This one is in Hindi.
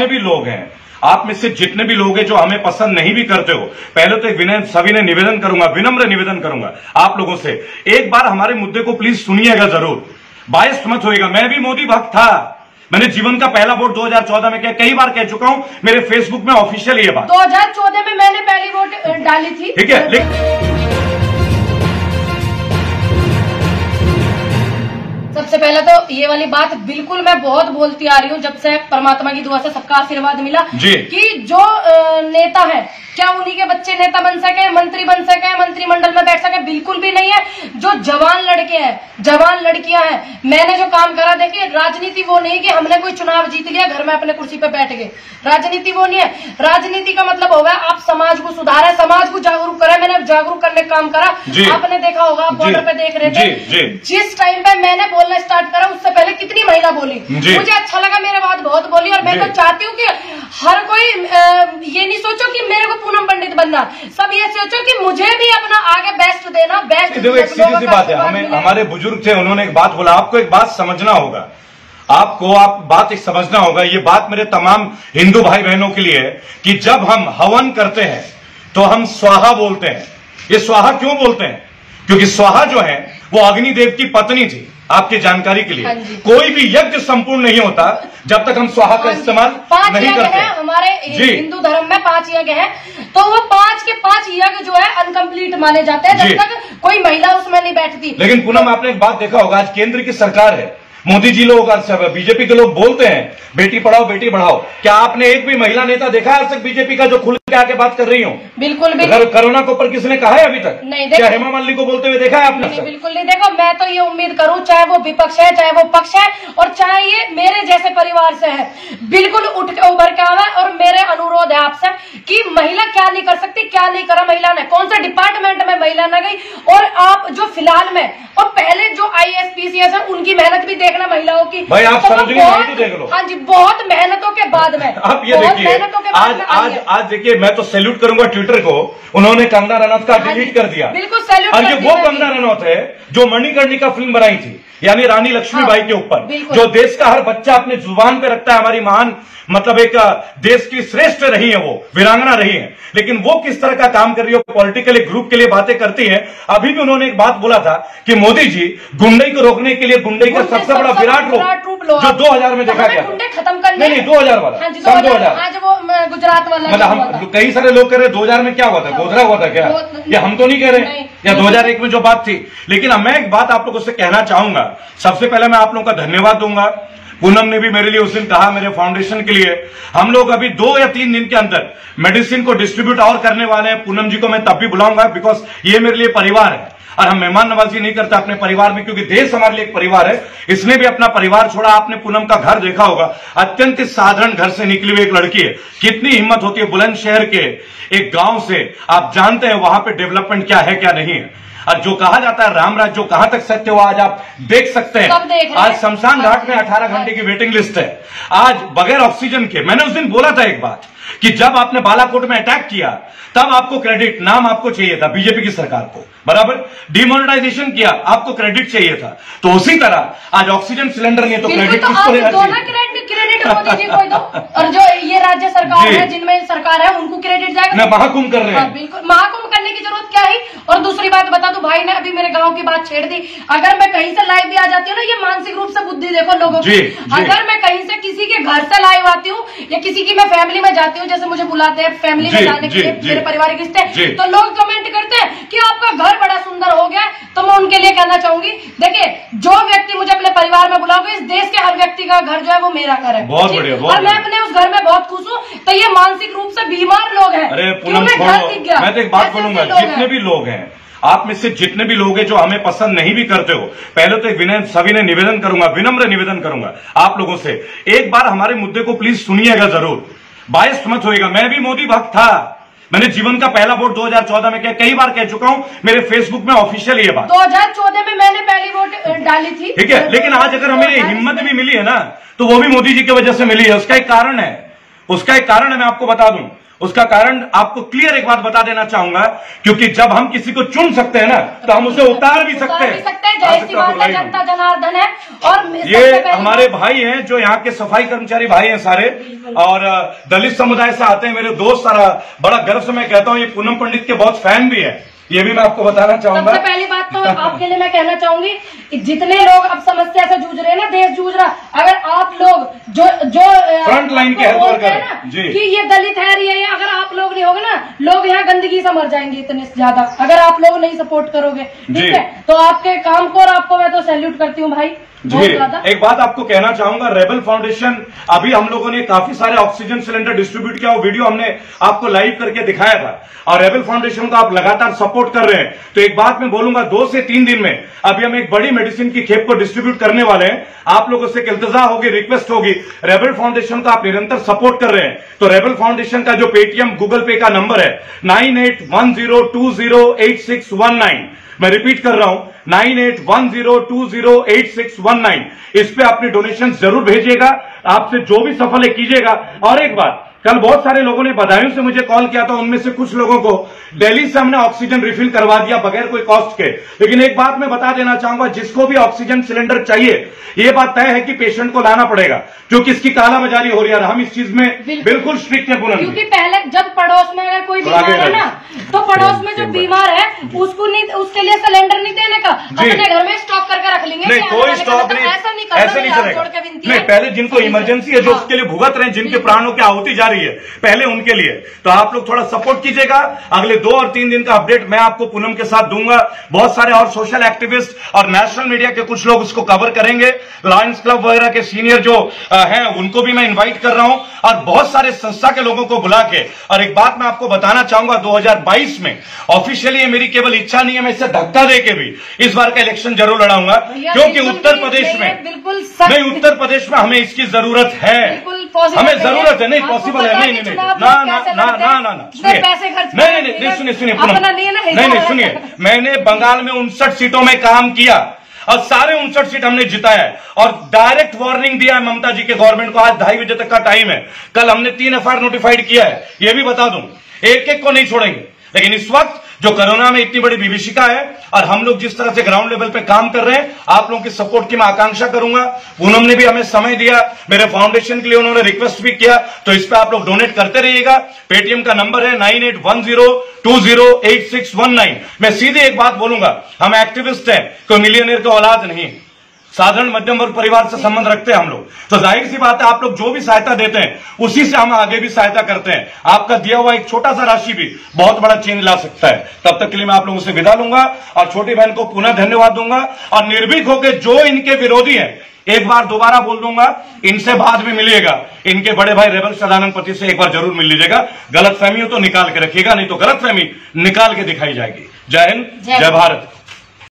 जितने भी लोग हैं, आप में से जितने भी लोग हैं जो हमें पसंद नहीं भी करते हो, पहले तो एक विनय सभी ने निवेदन करूंगा, विनम्र निवेदन करूंगा आप लोगों से, एक बार हमारे मुद्दे को प्लीज सुनिएगा जरूर, बायस्ड मत होइएगा। मैं भी मोदी भक्त था, मैंने जीवन का पहला वोट 2014 में किया, कई बार कह चुका हूं, मेरे फेसबुक में ऑफिशियल ये बात। 2014 में मैंने पहली वोट डाली थी, ठीक है। सबसे पहले तो ये वाली बात बिल्कुल मैं बहुत बोलती आ रही हूँ जब से परमात्मा की दुआ से सबका आशीर्वाद मिला कि जो नेता है क्या उन्हीं के बच्चे नेता बन सके, मंत्री बन सके, मंत्रिमंडल में बैठ सके, बिल्कुल भी नहीं है। जो जवान लड़के हैं, जवान लड़कियां हैं, मैंने जो काम करा, देखिए राजनीति वो नहीं कि हमने कोई चुनाव जीत लिया घर में अपने कुर्सी पे बैठ गए, राजनीति वो नहीं है। राजनीति का मतलब होगा आप समाज को सुधारें, समाज को जागरूक करें। मैंने जागरूक करने का काम करा, आपने देखा होगा, आप बॉर्डर पे देख रहे थे, जिस टाइम पे मैंने बोलना स्टार्ट करा उससे पहले कितनी महिला बोली, मुझे अच्छा लगा, मेरे बात बहुत बोली। और मैं तो चाहती हूँ कि हर कोई ये नहीं सोचो कि मेरे को पूनम पंडित बनना, सब ये सोचो कि मुझे भी अपना आगे बेस्ट देना, बेस्ट। देखो एक सीधी सी बात है, हमारे बुजुर्ग थे, उन्होंने एक बात बोला, आपको एक बात समझना होगा, आपको बात एक समझना होगा, ये बात मेरे तमाम हिंदू भाई बहनों के लिए है कि जब हम हवन करते हैं तो हम स्वाहा बोलते हैं। ये स्वाहा क्यों बोलते हैं? क्योंकि स्वाहा जो है वो अग्निदेव की पत्नी थी। आपकी जानकारी के लिए कोई भी यज्ञ संपूर्ण नहीं होता जब तक हम स्वाहा का इस्तेमाल नहीं करते। हमारे हिंदू धर्म में 5 यज्ञ हैं, तो वो 5 के 5 यज्ञ जो है अनकंप्लीट माने जाते हैं जब तक कोई महिला उसमें नहीं बैठती। लेकिन पूनम आपने एक बात देखा होगा, आज केंद्र की सरकार है, मोदी जी लोग, बीजेपी के लोग बोलते हैं बेटी पढ़ाओ बेटी बढ़ाओ, क्या आपने एक भी महिला नेता देखा है आज तक बीजेपी का जो खुल के आके बात कर रही हो? बिल्कुल भी। कोरोना के ऊपर किसने कहा है अभी तक? नहीं। क्या हेमा मालिनी को बोलते हुए देखा है आपने? नहीं, बिल्कुल नहीं। देखो मैं तो ये उम्मीद करूं, चाहे वो विपक्ष है, चाहे वो पक्ष है, और चाहे ये मेरे जैसे परिवार से है, बिल्कुल उठ के उभर के आवे। और मेरे अनुरोध है आपसे कि महिला क्या नहीं कर सकती, क्या नहीं करा महिला ने, कौन से डिपार्टमेंट में महिला न गई। और आप जो फिलहाल में और पहले जो IAS PCS है उनकी मेहनत भी देखना महिलाओं की। भाई आप सरोजिनी नायडू तो देख लो। हाँ जी, बहुत मेहनतों के बाद में, आप ये देखिए, आज देखिए, मैं तो सैल्यूट करूंगा ट्विटर को, उन्होंने कंगना रनौत का डिलीट कर दिया। बिल्कुल सैल्यूट। और ये वो कंगना रनौत है जो मणिकर्णिका फिल्म बनाई थी, यानी रानी लक्ष्मीबाई के ऊपर, जो देश का हर बच्चा अपने जुबान पे रखता है। हमारी महान, मतलब एक देश की श्रेष्ठ रही है, वो वीरांगना रही है, लेकिन वो किस तरह का काम कर रही है, पॉलिटिकल ग्रुप के लिए बातें करती है। अभी भी उन्होंने एक बात बोला था कि मोदी जी गुंडई को रोकने के लिए, गुंडई का सबसे बड़ा विराट रूप जो 2000 में देखा गया, गुंडे खत्म करने, नहीं 2000 वाला, सन 2000, आज वो गुजरात वाला, मतलब हम कई सारे लोग कह रहे 2000 में क्या हुआ था, गोधरा हुआ था क्या, ये हम तो नहीं कह रहे, या 2001 में जो बात थी। लेकिन मैं एक बात आप लोगों से कहना चाहूंगा, सबसे पहले मैं आप लोगों का धन्यवाद दूंगा। पूनम ने भी मेरे लिए उस दिन कहा, मेरे फाउंडेशन के लिए, हम लोग अभी 2 या 3 दिन के अंदर मेडिसिन को डिस्ट्रीब्यूट और करने वाले हैं। पूनम जी को मैं तब भी बुलाऊंगा, बिकॉज ये मेरे लिए परिवार है और हम मेहमान नवाजी नहीं करते अपने परिवार में, क्योंकि देश हमारे लिए एक परिवार है। इसने भी अपना परिवार छोड़ा। आपने पूनम का घर देखा होगा, अत्यंत साधारण घर से निकली हुई एक लड़की है। कितनी हिम्मत होती है बुलंदशहर के एक गांव से, आप जानते हैं वहां पे डेवलपमेंट क्या है क्या नहीं है। और जो कहा जाता है रामराज, जो कहां तक सत्य हुआ आज आप देख सकते हैं। आज शमशान घाट में 18 घंटे की वेटिंग लिस्ट है, आज बगैर ऑक्सीजन के। मैंने उस दिन बोला था एक बात कि जब आपने बालाकोट में अटैक किया तब आपको क्रेडिट, नाम आपको चाहिए था बीजेपी की सरकार को, बराबर। डिमोनेटाइजेशन किया, आपको क्रेडिट चाहिए था। तो उसी तरह आज ऑक्सीजन सिलेंडर नहीं तो क्रेडिट किसको लेना चाहिए? क्रेडिट मोदी जी को दो, और जो ये राज्य सरकार है, जिनमें सरकार है, उनको क्रेडिट जाएगा। मैं महाकुंभ कर रहे हैं, बिल्कुल महाकुंभ करने की जरूरत क्या है। और दूसरी बात बता दूं, भाई ने अभी मेरे गांव की बात छेड़ दी। अगर मैं कहीं से लाइव भी आ जाती हूँ ना, ये मानसिक रूप से बुद्धि देखो लोगों की। अगर मैं कहीं से किसी के घर से लाइव आती हूँ या किसी की मैं फैमिली में जाती हूँ, जैसे मुझे बुलाते हैं फैमिली में जाने के लिए, मेरे पारिवारिक रिश्ते, तो लोग कमेंट करते हैं कि आपका घर बड़ा सुंदर हो गया। तो मैं उनके लिए कहना चाहूंगी, देखिए जो व्यक्ति मुझे अपने परिवार में बुलाओगे, इस देश के हर व्यक्ति का घर जो है वो मेरा घर है। बहुत बढ़िया, और मैं अपने उस घर में बहुत खुश हूँ। तो ये मानसिक रूप से बीमार लोग हैं। अरे पूनम छोड़ो, मैं तो एक बात बोलूंगा, जितने भी लोग हैं, आप में से जितने भी लोग हैं जो हमें पसंद नहीं भी करते हो, पहले तो एक विनय सभी ने निवेदन करूंगा, विनम्र निवेदन करूंगा आप लोगों से, एक बार हमारे मुद्दे को प्लीज सुनिएगा जरूर, बायस्ड मत होइएगा। मैं भी मोदी भक्त था, मैंने जीवन का पहला वोट 2014 में किया, कई बार कह चुका हूं, मेरे फेसबुक में ऑफिशियल ये बात। 2014 में मैंने पहली वोट डाली थी, ठीक है। लेकिन आज अगर हमें हिम्मत भी मिली है ना, तो वो भी मोदी जी की वजह से मिली है। उसका एक कारण है, मैं आपको बता दूं, उसका कारण आपको क्लियर एक बात बता देना चाहूंगा, क्योंकि जब हम किसी को चुन सकते हैं ना तो हम उसे उतार भी सकते हैं। जय श्री माता जनता जनार्दन है। और ये हमारे भाई हैं जो यहाँ के सफाई कर्मचारी भाई हैं सारे, और दलित समुदाय से आते हैं मेरे दोस्त। सारा बड़ा गर्व से मैं कहता हूँ ये पूनम पंडित के बहुत फैन भी है, ये भी मैं आपको बताना चाहूंगा। सबसे पहली बात तो आपके लिए मैं कहना चाहूंगी, जितने लोग अब समस्या से जूझ रहे हैं ना, देश जूझ रहा, अगर आप लोग जो फ्रंट लाइन के हेल्प वर्कर हैं जी, कि ये दलित है, ये अगर आप लोग नहीं होगे ना, लोग यहाँ गंदगी से मर जाएंगे इतने ज्यादा, अगर आप लोग नहीं सपोर्ट करोगे, ठीक है। तो आपके काम को और आपको मैं तो सैल्यूट करती हूँ भाई जी। एक बात आपको कहना चाहूंगा, रेबल फाउंडेशन अभी हम लोगों ने काफी सारे ऑक्सीजन सिलेंडर डिस्ट्रीब्यूट किया, वो वीडियो हमने आपको लाइव करके दिखाया था, और रेबल फाउंडेशन को आप लगातार सपोर्ट कर रहे हैं। तो एक बात मैं बोलूंगा, 2 से 3 दिन में अभी हम एक बड़ी मेडिसिन की खेप को डिस्ट्रीब्यूट करने वाले हैं। आप लोगों से इल्तिजा होगी, रिक्वेस्ट होगी, रेबल फाउंडेशन को आप निरंतर सपोर्ट कर रहे हैं तो रेबल फाउंडेशन का जो पेटीएम गूगल पे का नंबर है 9810208619, मैं रिपीट कर रहा हूं 9810208619, इस पे अपनी डोनेशन जरूर भेजिएगा, आपसे जो भी सफल है कीजिएगा। और एक बात, कल बहुत सारे लोगों ने बधाइयों से मुझे कॉल किया था, उनमें से कुछ लोगों को दिल्ली से हमने ऑक्सीजन रिफिल करवा दिया बगैर कोई कॉस्ट के। लेकिन एक बात मैं बता देना चाहूंगा, जिसको भी ऑक्सीजन सिलेंडर चाहिए, ये बात तय है कि पेशेंट को लाना पड़ेगा, क्योंकि इसकी कालाबाजारी हो रही है। हम इस चीज में बिल्कुल स्ट्रिक्ट है पूनम, क्योंकि पहले जब पड़ोस में अगर कोई बीमार है ना, तो पड़ोस में जो बीमार है उसको नहीं, उसके लिए सिलेंडर नहीं देने का, अपने घर में स्टॉक करके रख लेंगे। नहीं, कोई स्टॉक नहीं, ऐसे नहीं चलेगा। नहीं, पहले जिनको इमरजेंसी है, जो उसके लिए भुगत रहे हैं, जिनके प्राणों की आहुति जा रही है, पहले उनके लिए तो आप लोग थोड़ा सपोर्ट कीजिएगा। अगले 2 और 3 दिन का अपडेट मैं आपको पूनम के साथ दूंगा। बहुत सारे और सोशल एक्टिविस्ट और नेशनल मीडिया के कुछ लोग उसको कवर करेंगे, लायंस क्लब वगैरह के सीनियर जो हैं उनको भी मैं इनवाइट कर रहा हूं, और बहुत सारे संस्था के लोगों को बुला के। और एक बात मैं आपको बताना चाहूंगा, 2022 में ऑफिशियली ये मेरी केवल इच्छा नहीं है, मैं इससे धक्का देके भी इस बार का इलेक्शन जरूर लड़ाऊंगा, क्योंकि उत्तर प्रदेश में नहीं, उत्तर प्रदेश में हमें इसकी जरूरत है, हमें जरूरत है। नहीं पॉसिबल है, नहीं नहीं ना ना ना ना ना ना सुनिए सुनिए नहीं सुनिए, मैंने बंगाल में 59 सीटों में काम किया और सारे 59 सीट हमने जिताया है, और डायरेक्ट वार्निंग दिया है ममता जी के गवर्नमेंट को। आज 2:30 बजे तक का टाइम है, कल हमने 3 FIR नोटिफाइड किया है, ये भी बता दूं, एक को नहीं छोड़ेंगे। लेकिन इस वक्त जो कोरोना में इतनी बड़ी विभीषिका है और हम लोग जिस तरह से ग्राउंड लेवल पे काम कर रहे हैं, आप लोगों की सपोर्ट की मैं आकांक्षा करूंगा। पूनम ने भी हमें समय दिया, मेरे फाउंडेशन के लिए उन्होंने रिक्वेस्ट भी किया, तो इस पे आप लोग डोनेट करते रहिएगा। पेटीएम का नंबर है 9810208619। मैं सीधे एक बात बोलूंगा, हम एक्टिविस्ट हैं, कोई मिलियनियर की औलाद नहीं, साधारण मध्यम वर्ग परिवार से संबंध रखते हैं हम लोग। तो जाहिर सी बात है, आप लोग जो भी सहायता देते हैं उसी से हम आगे भी सहायता करते हैं। आपका दिया हुआ एक छोटा सा राशि भी बहुत बड़ा चेंज ला सकता है। तब तक के लिए मैं आप लोगों से विदा लूंगा और छोटी बहन को पुनः धन्यवाद दूंगा, और निर्भीक होकर जो इनके विरोधी हैं, एक बार दोबारा बोल दूंगा, इनसे बाद में मिलिएगा, इनके बड़े भाई रेबल सदानंद पति से एक बार जरूर मिल लीजिएगा। गलतफहमी हो तो निकाल के रखिएगा, नहीं तो गलतफहमी निकाल के दिखाई जाएगी। जय हिंद, जय भारत।